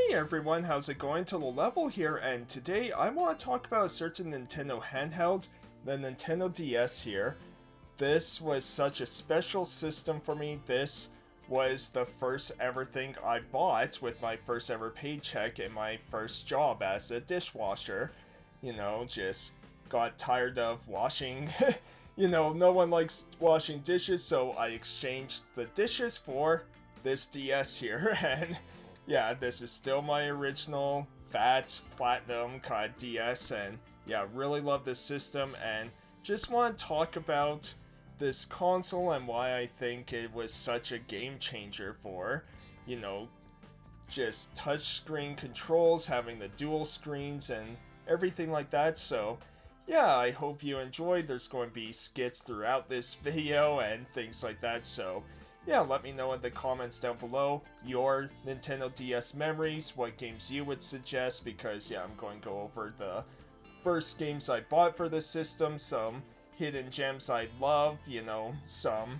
Hey everyone, how's it going? Total Level here, and today I want to talk about a certain Nintendo handheld, the Nintendo DS here. This was such a special system for me. This was the first ever thing I bought with my first ever paycheck in my first job as a dishwasher. Just got tired of washing. No one likes washing dishes, so I exchanged the dishes for this DS here, and yeah, this is still my original fat platinum kind of DS, and yeah, really love this system, and just want to talk about this console and why I think it was such a game changer for, just touchscreen controls, having the dual screens and everything like that. So yeah, I hope you enjoyed. There's going to be skits throughout this video and things like that, so yeah, let me know in the comments down below your Nintendo DS memories, what games you would suggest, because yeah, I'm going to go over the first games I bought for this system, some hidden gems I love, some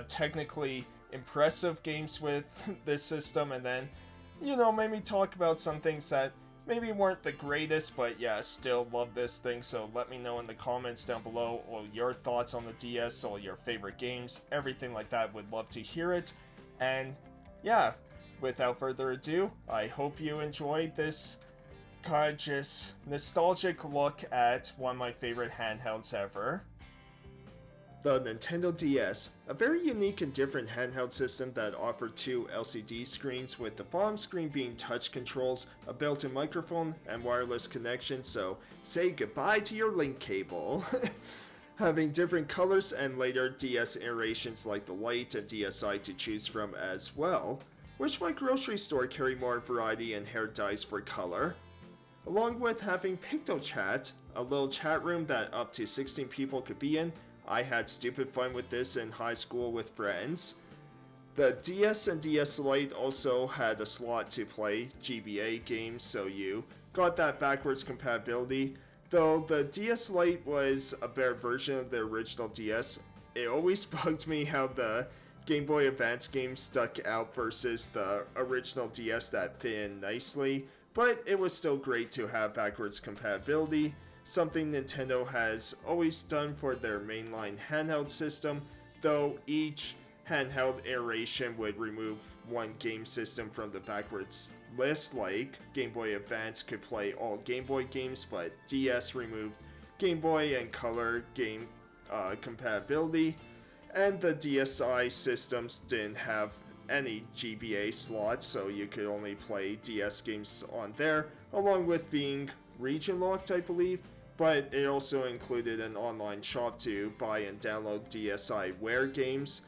technically impressive games with this system, and then, maybe talk about some things that maybe weren't the greatest, but yeah, still love this thing. So let me know in the comments down below all your thoughts on the DS, all your favorite games, everything like that. Would love to hear it. And yeah, without further ado, I hope you enjoyed this kind of just nostalgic look at one of my favorite handhelds ever. The Nintendo DS, a very unique and different handheld system that offered two LCD screens, with the bottom screen being touch controls, a built-in microphone, and wireless connection, so say goodbye to your link cable. Having different colors and later DS iterations like the Lite and DSi to choose from as well. Wish my grocery store carried more variety and hair dyes for color. Along with having PictoChat, a little chat room that up to 16 people could be in. I had stupid fun with this in high school with friends. The DS and DS Lite also had a slot to play GBA games, so you got that backwards compatibility. Though the DS Lite was a better version of the original DS, it always bugged me how the Game Boy Advance games stuck out versus the original DS that fit in nicely, but it was still great to have backwards compatibility. Something Nintendo has always done for their mainline handheld system, though each handheld iteration would remove one game system from the backwards list, like Game Boy Advance could play all Game Boy games, but DS removed Game Boy and Color game compatibility, and the DSi systems didn't have any GBA slots, so you could only play DS games on there, along with being region locked, I believe. But it also included an online shop to buy and download DSiWare games.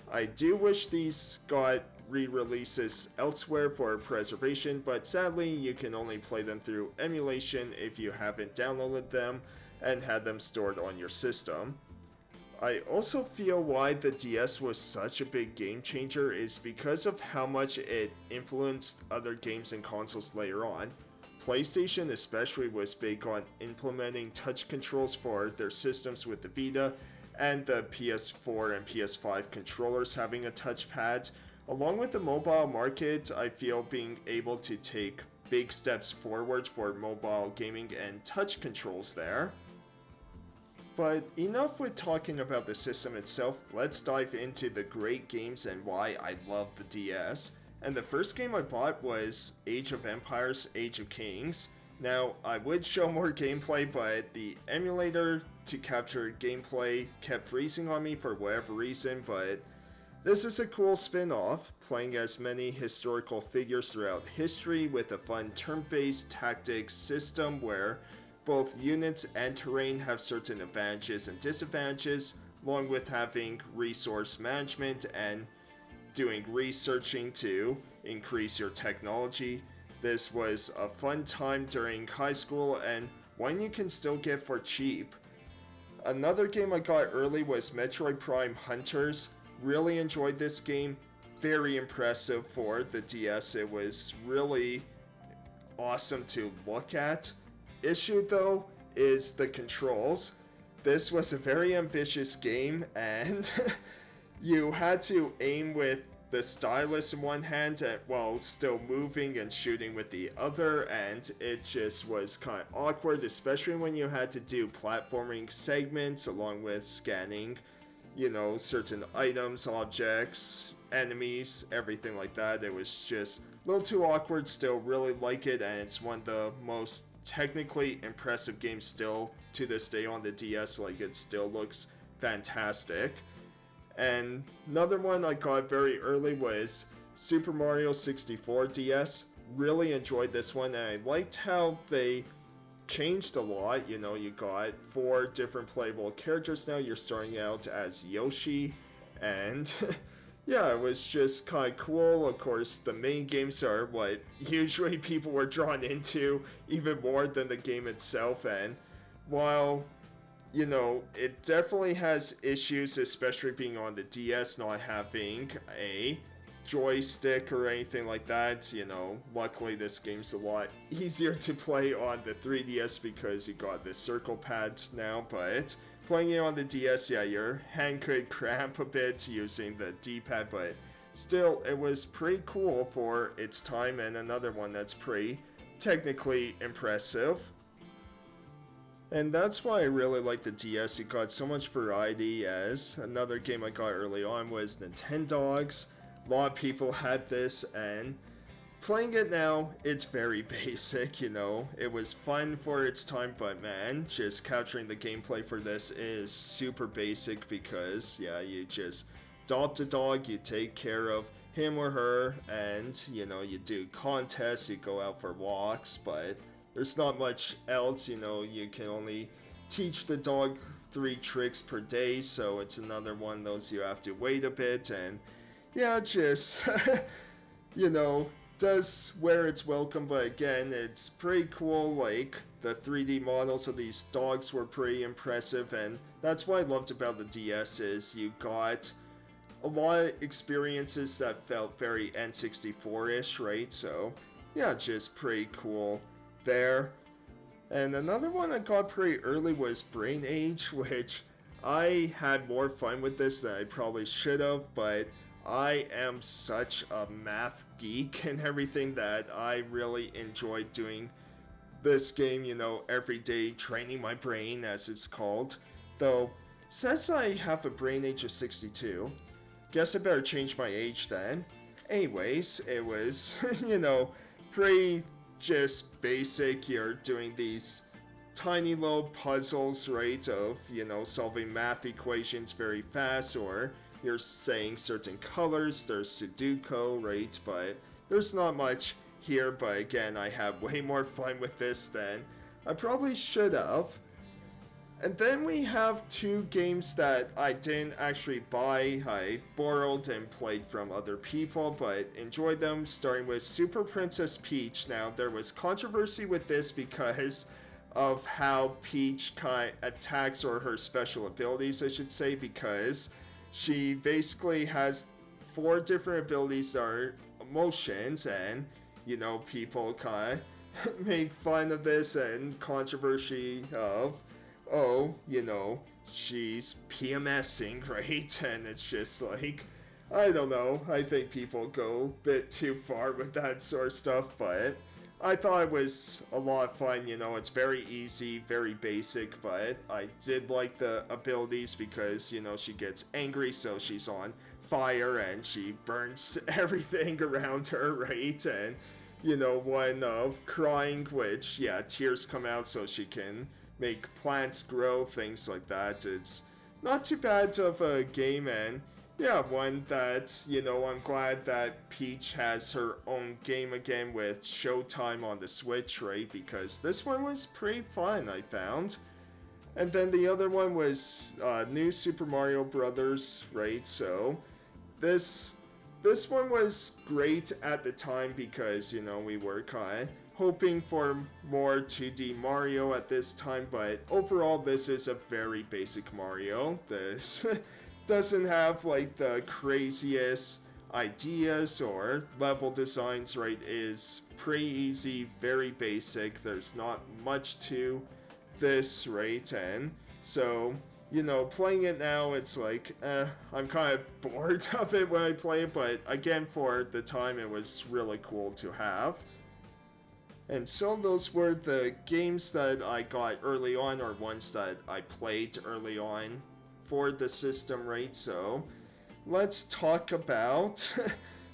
I do wish these got re-releases elsewhere for preservation, but sadly you can only play them through emulation if you haven't downloaded them and had them stored on your system. I also feel why the DS was such a big game changer is because of how much it influenced other games and consoles later on. PlayStation especially was big on implementing touch controls for their systems with the Vita, and the PS4 and PS5 controllers having a touchpad. Along with the mobile market, I feel being able to take big steps forward for mobile gaming and touch controls there. But enough with talking about the system itself, let's dive into the great games and why I love the DS. And the first game I bought was Age of Empires, Age of Kings. Now, I would show more gameplay, but the emulator to capture gameplay kept freezing on me for whatever reason, but this is a cool spin-off, playing as many historical figures throughout history with a fun turn-based tactics system where both units and terrain have certain advantages and disadvantages, along with having resource management and doing researching to increase your technology. This was a fun time during high school and one you can still get for cheap. Another game I got early was Metroid Prime Hunters. Really enjoyed this game. Very impressive for the DS. It was really awesome to look at. Issue though is the controls. This was a very ambitious game and you had to aim with the stylus in one hand and while still moving and shooting with the other, and it just was kind of awkward, especially when you had to do platforming segments along with scanning, certain items, objects, enemies, everything like that. It was just a little too awkward. Still really like it, and it's one of the most technically impressive games still to this day on the DS. Like, it still looks fantastic. And another one I got very early was Super Mario 64 DS. Really enjoyed this one, and I liked how they changed a lot. You got 4 different playable characters now. You're starting out as Yoshi, and yeah, it was just kind of cool. Of course, the main games are what usually people were drawn into even more than the game itself, and while it definitely has issues, especially being on the DS, not having a joystick or anything like that. Luckily this game's a lot easier to play on the 3DS because you got the circle pads now, but playing it on the DS, yeah, your hand could cramp a bit using the D-pad, but still, it was pretty cool for its time, and another one that's pretty technically impressive. And that's why I really like the DS. It got so much variety. As another game I got early on was Nintendogs. A lot of people had this, and playing it now, it's very basic, It was fun for its time, but man, just capturing the gameplay for this is super basic because, yeah, you just adopt a dog, you take care of him or her, and, you do contests, you go out for walks, but there's not much else. You can only teach the dog 3 tricks per day, so it's another one of those you have to wait a bit, and yeah, just, does where it's welcome, but again, it's pretty cool. Like, the 3D models of these dogs were pretty impressive, and that's what I loved about the DS is you got a lot of experiences that felt very N64-ish, right? So, yeah, just pretty cool there. And another one I got pretty early was Brain Age, which I had more fun with this than I probably should have, but I am such a math geek and everything that I really enjoyed doing this game, every day, training my brain, as it's called. Though, it says I have a brain age of 62. Guess I better change my age then. Anyways, it was, pretty just basic. You're doing these tiny little puzzles, right, of, solving math equations very fast, or you're saying certain colors, there's Sudoku, right, but there's not much here, but again, I have way more fun with this than I probably should have. And then we have 2 games that I didn't actually buy. I borrowed and played from other people, but enjoyed them, starting with Super Princess Peach. Now, there was controversy with this because of how Peach kind of attacks, or her special abilities, I should say, because she basically has 4 different abilities that are emotions, and, people kind of made fun of this and controversy of, she's PMSing, right? And it's just like, I don't know, I think people go a bit too far with that sort of stuff, but I thought it was a lot of fun. It's very easy, very basic, but I did like the abilities because, she gets angry, so she's on fire and she burns everything around her, right? And, one of crying, which, yeah, tears come out so she can make plants grow, things like that. It's not too bad of a game, and yeah, one that, I'm glad that Peach has her own game again with Showtime on the Switch, right? Because this one was pretty fun, I found. And then the other one was New Super Mario Brothers, right? So this one was great at the time because, we were kind of hoping for more 2D Mario at this time, but overall this is a very basic Mario. This doesn't have like the craziest ideas or level designs, right? It is pretty easy, very basic. There's not much to this, right? And so you know, playing it now, it's like, I'm kind of bored of it when I play it, but again, for the time, it was really cool to have. And so those were the games that I got early on, or ones that I played early on for the system, right? So let's talk about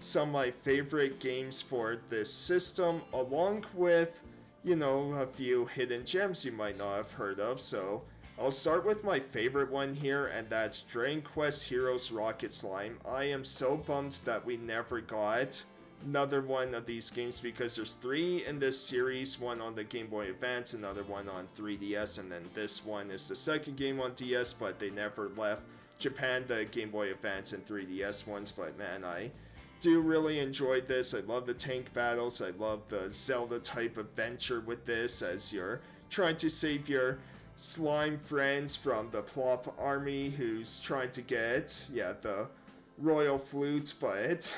some of my favorite games for this system, along with, you know, a few hidden gems you might not have heard of. So I'll start with my favorite one here, and that's Dragon Quest Heroes Rocket Slime. I am so bummed that we never got another one of these games, because there's 3 in this series, one on the Game Boy Advance, another one on 3DS, and then this one is the second game on DS, but they never left Japan, the Game Boy Advance and 3DS ones. But man, I do really enjoy this. I love the tank battles. I love the Zelda type adventure with this, as you're trying to save your slime friends from the Plop army who's trying to get, the royal flute. But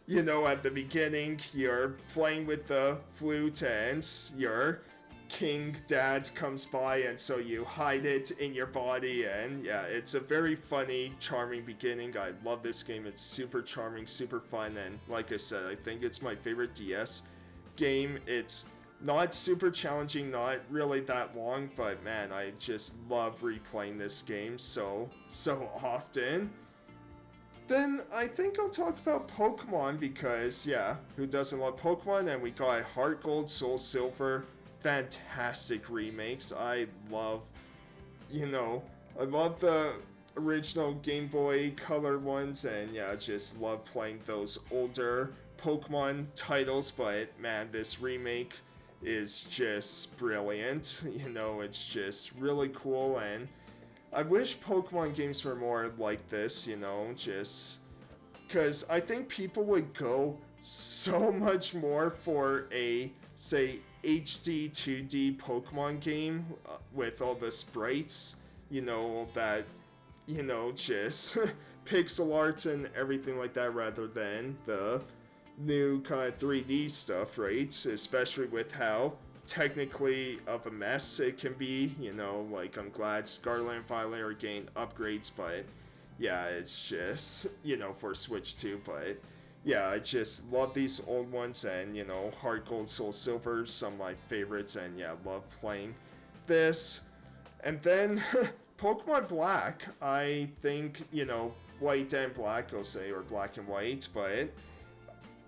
you know, at the beginning, you're playing with the flute and your king dad comes by, and so you hide it in your body. And yeah, it's a very funny, charming beginning. I love this game. It's super charming, super fun, and like I said, I think it's my favorite DS game. It's not super challenging, not really that long, but man, I just love replaying this game so often. Then I think I'll talk about Pokemon, because yeah, who doesn't love Pokemon? And we got Heart Gold, Soul Silver, fantastic remakes. I love the original Game Boy Color ones, and yeah, just love playing those older Pokemon titles. But man, this remake is just brilliant. You know, it's just really cool, and I wish Pokemon games were more like this, you know, just because I think people would go so much more for a, say, HD 2D Pokemon game with all the sprites, you know, that, you know, just pixel art and everything like that, rather than the new kind of 3D stuff, right? Especially with how technically of a mess it can be, you know. Like, I'm glad Scarlet and Violet are getting upgrades, but yeah, it's just, you know, for Switch 2. But yeah, I just love these old ones, and you know, Heart Gold, Soul Silver, some of my favorites, and yeah, love playing this. And then Pokemon Black, I think, you know, White and Black, I'll say, or Black and White, but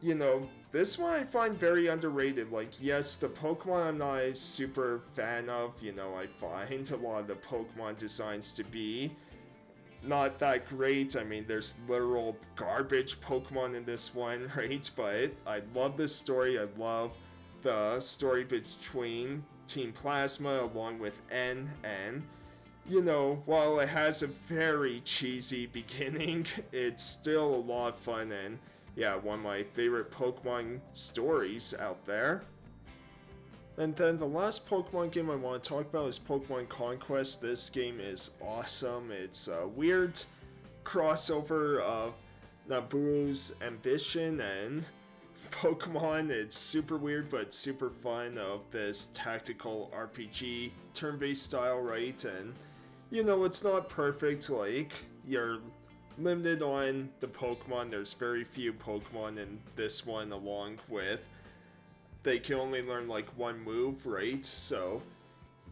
you know, this one I find very underrated. Like, yes, the Pokemon I'm not a super fan of. You know, I find a lot of the Pokemon designs to be not that great. I mean, there's literal garbage Pokemon in this one, right? But I love this story. I love the story between Team Plasma along with N, and you know, while it has a very cheesy beginning, it's still a lot of fun, and yeah, one of my favorite Pokemon stories out there. And then the last Pokemon game I want to talk about is Pokemon Conquest. This game is awesome. It's a weird crossover of Naburu's Ambition and Pokemon. It's super weird but super fun, of this tactical RPG turn-based style, right? And you know, it's not perfect. Like, you're limited on the Pokemon. There's very few Pokemon in this one, along with they can only learn like one move, right? So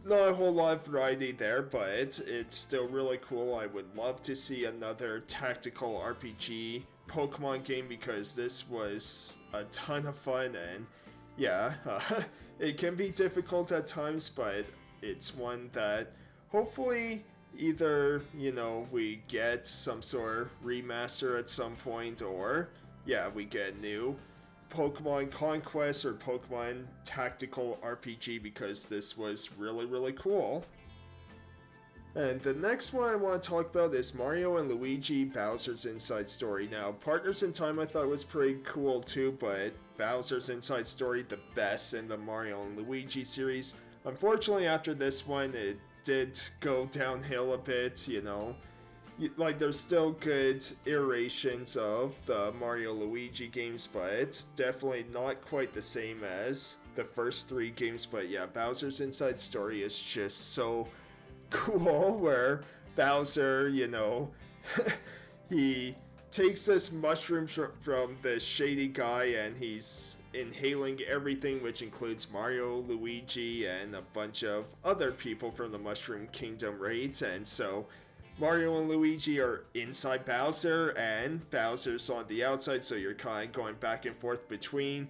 not a whole lot of variety there, but it's still really cool. I would love to see another tactical RPG Pokemon game, because this was a ton of fun, and yeah, it can be difficult at times, but it's one that hopefully either, you know, we get some sort of remaster at some point, or yeah, we get new Pokemon Conquest or Pokemon Tactical RPG, because this was really, really cool. And the next one I want to talk about is Mario and Luigi Bowser's Inside Story. Now, Partners in Time I thought was pretty cool too, but Bowser's Inside Story, the best in the Mario and Luigi series. Unfortunately, after this one, it did go downhill a bit, you know. Like, there's still good iterations of the Mario Luigi games, but it's definitely not quite the same as the first 3 games. But yeah, Bowser's Inside Story is just so cool, where Bowser, he takes this mushroom from this shady guy and he's inhaling everything, which includes Mario, Luigi, and a bunch of other people from the Mushroom Kingdom, right? And so Mario and Luigi are inside Bowser and Bowser's on the outside, so you're kind of going back and forth between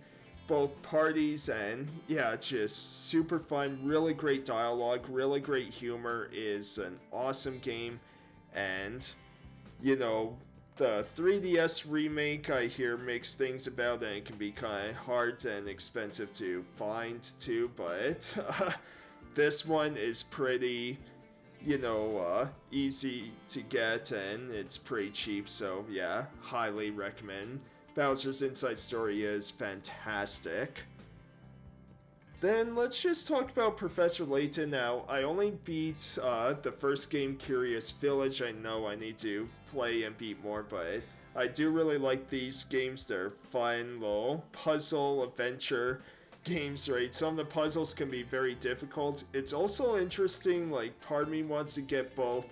both parties, and yeah, just super fun, really great dialogue, really great humor, is an awesome game. And the 3DS remake, I hear mixed things about, and it can be kind of hard and expensive to find too, but this one is pretty, easy to get, and it's pretty cheap, so yeah, highly recommend. Bowser's Inside Story is fantastic. Then let's just talk about Professor Layton now. I only beat the first game, Curious Village. I know I need to play and beat more, but I do really like these games. They're fun little puzzle adventure games, right? Some of the puzzles can be very difficult. It's also interesting, like, part of me wants to get both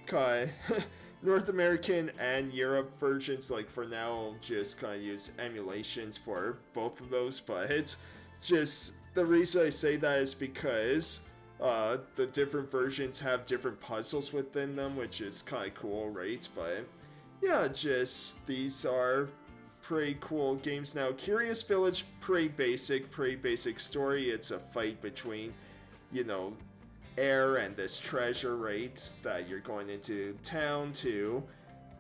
kind of North American and Europe versions. Like, for now, I'll just kind of use emulations for both of those, but just the reason I say that is because the different versions have different puzzles within them, which is kind of cool, right? But yeah, just these are pretty cool games. Now, Curious Village, pretty basic story. It's a fight between, Air and this treasure, right? That you're going into town to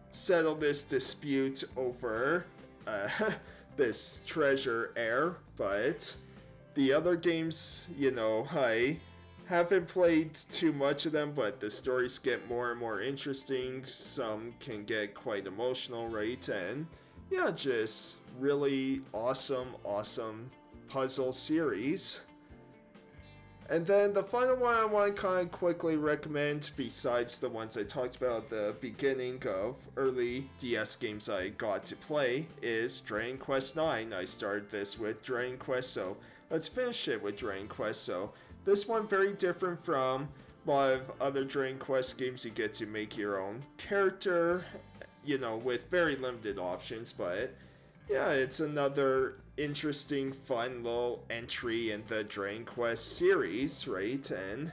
settle this dispute over this treasure, Air. But the other games, I haven't played too much of them, but the stories get more and more interesting. Some can get quite emotional, right? And yeah, just really awesome puzzle series. And then the final one I want to kind of quickly recommend, besides the ones I talked about at the beginning of early DS games I got to play, is Dragon Quest IX. I started this with Dragon Quest, so let's finish it with Dragon Quest. So this one very different from a lot of other Dragon Quest games. You get to make your own character, with very limited options, but yeah, it's another interesting, fun little entry in the Dragon Quest series, right? And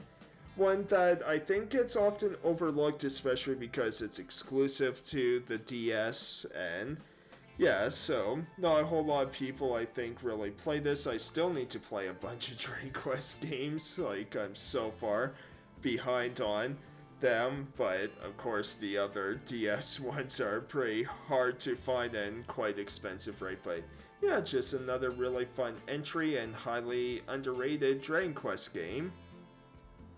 one that I think gets often overlooked, especially because it's exclusive to the DS, and yeah, so not a whole lot of people, I think, really play this. I still need to play a bunch of Dragon Quest games, like, I'm so far behind on them, but of course the other DS ones are pretty hard to find and quite expensive, right? But yeah, just another really fun entry and highly underrated Dragon Quest game.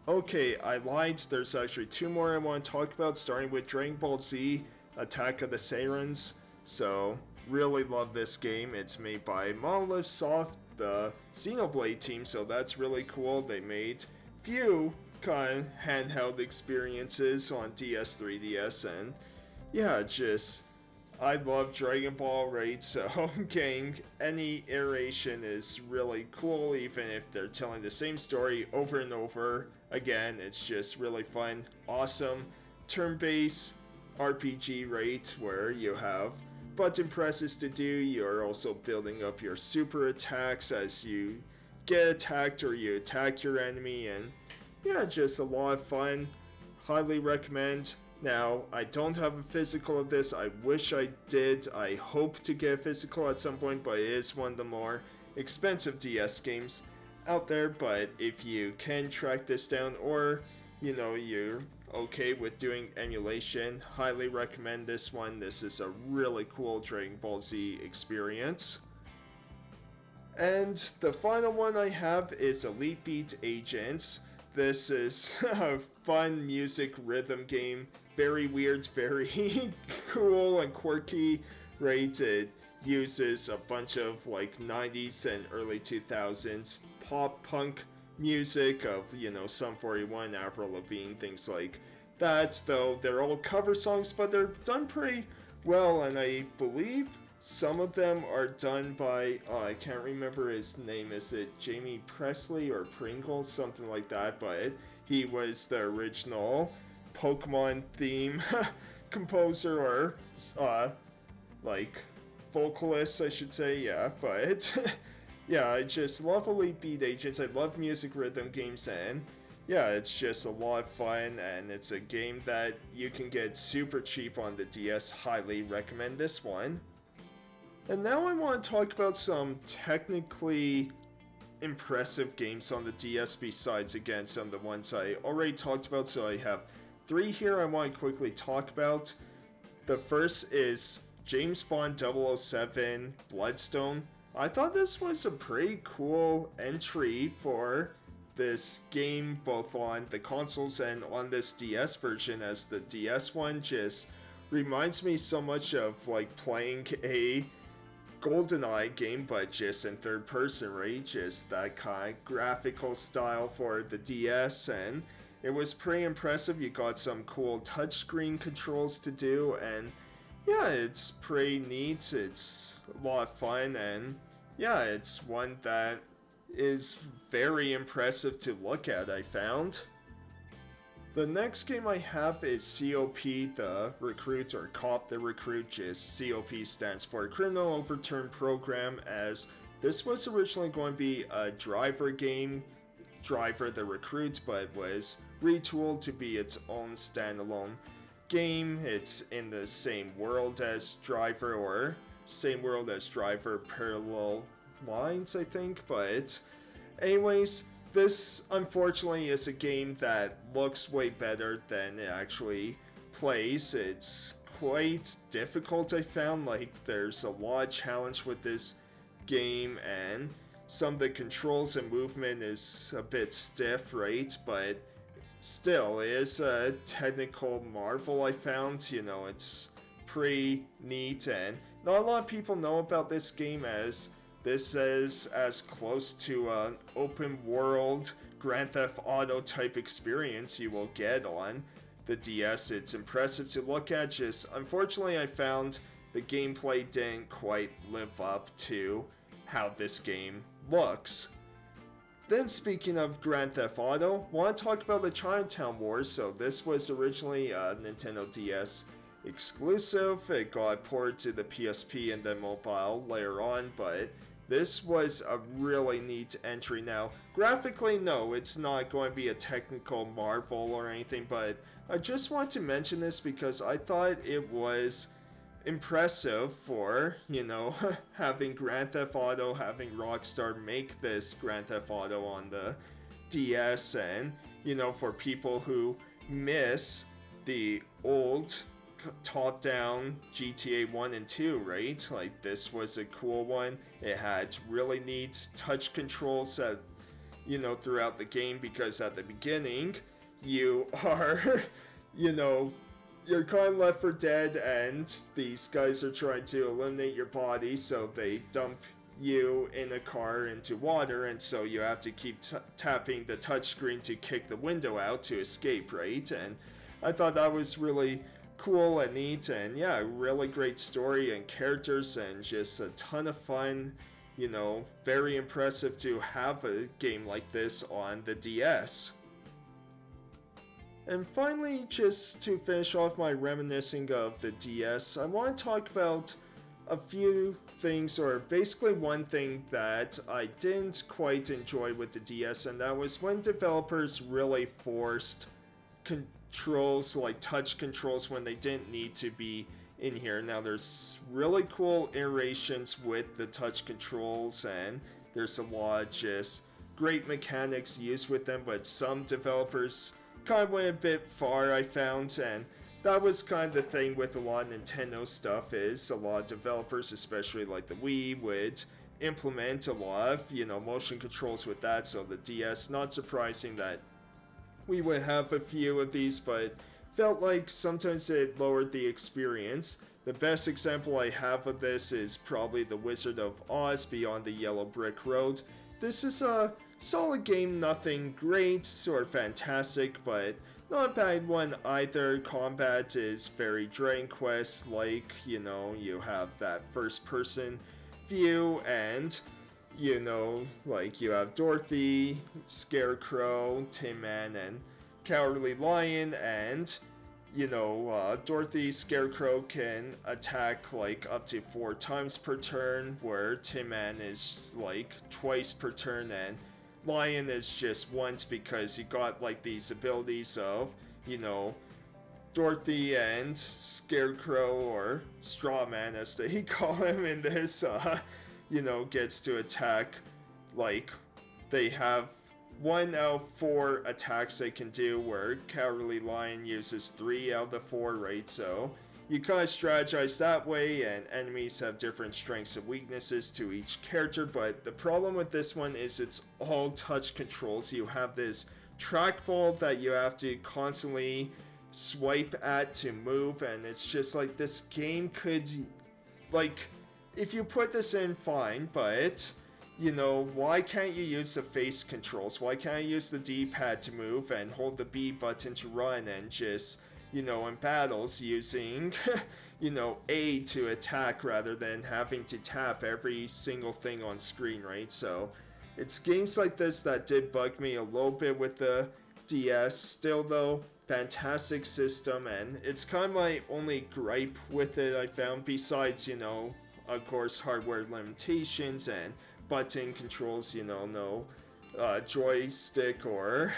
Okay, I lied, there's actually two more I want to talk about, starting with Dragon Ball Z Attack of the Saiyans. So really love this game. It's made by Monolith Soft, the Xenoblade team, so that's really cool. They made few kind of handheld experiences on DS, 3DS, and yeah, just I love Dragon Ball, right? So getting any iteration is really cool, even if they're telling the same story over and over again. It's just really fun, awesome turn-based RPG, right? Where you have button presses to do. You're also building up your super attacks as you get attacked or you attack your enemy, and yeah, just a lot of fun. Highly recommend. Now, I don't have a physical of this. I wish I did. I hope to get a physical at some point, but it is one of the more expensive DS games out there. But if you can track this down, or you're okay with doing emulation, highly recommend this one. This is a really cool Dragon Ball Z experience. And the final one I have is Elite Beat Agents. This is a fun music rhythm game. Very weird, very cool and quirky, right? It uses a bunch of like 90s and early 2000s pop punk music of, Sum 41, Avril Lavigne, things like that. Though they're all cover songs, but they're done pretty well, and I believe some of them are done by, I can't remember his name, is it Jamie Presley or Pringle, something like that, but he was the original Pokemon theme composer or like vocalist, I should say, yeah, but yeah, I just love Elite Beat Agents. I love music rhythm games, and yeah, it's just a lot of fun, and it's a game that you can get super cheap on the DS. Highly recommend this one. And now I want to talk about some technically impressive games on the DS besides, again, some of the ones I already talked about. So I have 3 here I want to quickly talk about. The first is James Bond 007 Bloodstone. I thought this was a pretty cool entry for this game, both on the consoles and on this DS version, as the DS one just reminds me so much of like playing a GoldenEye game, but just in third person, right? Just that kind of graphical style for the DS, and it was pretty impressive. You got some cool touchscreen controls to do, and yeah, it's pretty neat. It's a lot of fun, and yeah, it's one that is very impressive to look at, I found. The next game I have is COP the Recruit, or COP the Recruit. Just COP stands for Criminal Overturn Program, as this was originally going to be a driver game, Driver the Recruit, but was retooled to be its own standalone game. It's in the same world as Driver, or same world as Driver, parallel lines, I think, but anyways, this, unfortunately, is a game that looks way better than it actually plays. It's quite difficult, I found. Like, there's a lot of challenge with this game, and some of the controls and movement is a bit stiff, right? But still, it is a technical marvel, I found. You know, it's pretty neat, and not a lot of people know about this game, as this is as close to an open world Grand Theft Auto type experience you will get on the DS. It's impressive to look at, just unfortunately I found the gameplay didn't quite live up to how this game looks. Then, speaking of Grand Theft Auto, want to talk about the Chinatown Wars. So this was originally a Nintendo DS exclusive. It got ported to the PSP and then mobile later on, but this was a really neat entry. Now, graphically, no, it's not going to be a technical marvel or anything, but I just want to mention this because I thought it was impressive for, you know, having Grand Theft Auto, having Rockstar make this Grand Theft Auto on the DS, and, you know, for people who miss the old top-down GTA 1 and 2, right? Like, this was a cool one. It had really neat touch controls that, you know, throughout the game, because at the beginning, you are, you know, you're kind of left for dead, and these guys are trying to eliminate your body, so they dump you in a car into water, and so you have to keep tapping the touchscreen to kick the window out to escape, right? And I thought that was really cool and neat, and yeah, really great story and characters, and just a ton of fun. You know, very impressive to have a game like this on the DS. And finally, just to finish off my reminiscing of the DS, I want to talk about a few things, or basically one thing that I didn't quite enjoy with the DS, and that was when developers really forced controls, like touch controls, when they didn't need to be in here. Now, there's really cool iterations with the touch controls, and there's a lot of just great mechanics used with them, but some developers kind of went a bit far, I found, and that was kind of the thing with a lot of Nintendo stuff, is a lot of developers, especially like the Wii, would implement a lot of, you know, motion controls with that. So the DS, not surprising that we would have a few of these, but felt like sometimes it lowered the experience. The best example I have of this is probably The Wizard of Oz Beyond the Yellow Brick Road. This is a solid game, nothing great or fantastic, but not a bad one either. Combat is very Dragon Quest like, you know, you have that first person view, and you know, like you have Dorothy, Scarecrow, Tin Man, and Cowardly Lion and, you know, Dorothy Scarecrow can attack like up to 4 times per turn, where Tin Man is like twice per turn, and Lion is just once because he got like these abilities of, you know, Dorothy and Scarecrow, or Straw Man as they call him in this, you know, gets to attack. Like, they have 1 out of 4 attacks they can do, where Cowardly Lion uses 3 out of the 4, right? So you kind of strategize that way, and enemies have different strengths and weaknesses to each character. But the problem with this one is it's all touch controls. You have this trackball that you have to constantly swipe at to move, and it's just like, this game could, like, if you put this in, fine, but, you know, why can't you use the face controls? Why can't I use the D-pad to move and hold the B button to run, and just, you know, in battles using, you know, A to attack rather than having to tap every single thing on screen, right? So it's games like this that did bug me a little bit with the DS. Still though, fantastic system, and it's kind of my only gripe with it, I found, besides, you know, of course, hardware limitations and button controls, you know, no joystick or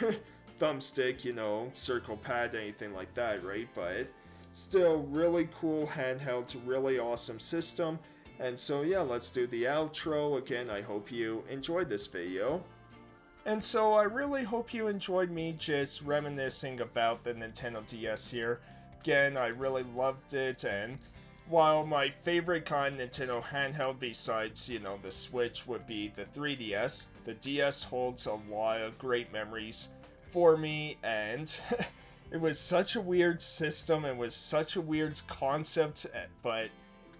thumbstick, you know, circle pad, anything like that, right? But still, really cool handheld, really awesome system. And so yeah, let's do the outro. Again, I hope you enjoyed this video. And so I really hope you enjoyed me just reminiscing about the Nintendo DS here. Again, I really loved it, and while my favorite kind of Nintendo handheld besides, you know, the Switch would be the 3DS, the DS holds a lot of great memories for me, and it was such a weird system, it was such a weird concept, but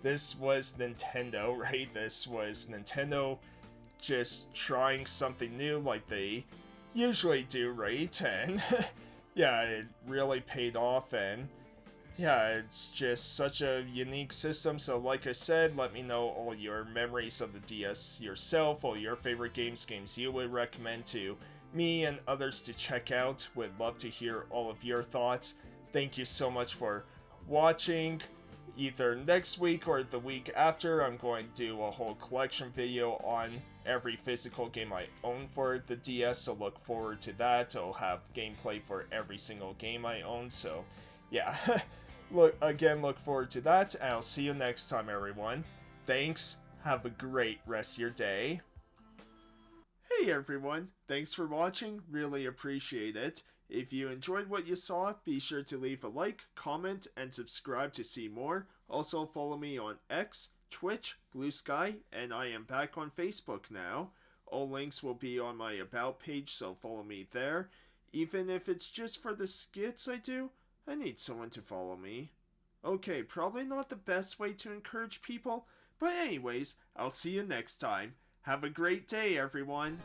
this was Nintendo, right? This was Nintendo just trying something new like they usually do, right? And yeah, it really paid off, and yeah, it's just such a unique system. So like I said, let me know all your memories of the DS yourself, all your favorite games you would recommend to me and others to check out. Would love to hear all of your thoughts. Thank you so much for watching. Either next week or the week after, I'm going to do a whole collection video on every physical game I own for the DS, so look forward to that. I'll have gameplay for every single game I own, so yeah. Look forward to that, and I'll see you next time, everyone. Thanks, have a great rest of your day. Hey everyone, thanks for watching, really appreciate it. If you enjoyed what you saw, be sure to leave a like, comment, and subscribe to see more. Also follow me on X, Twitch, Bluesky, and I am back on Facebook now. All links will be on my About page, so follow me there. Even if it's just for the skits I do, I need someone to follow me. Okay, probably not the best way to encourage people, but anyways, I'll see you next time. Have a great day, everyone!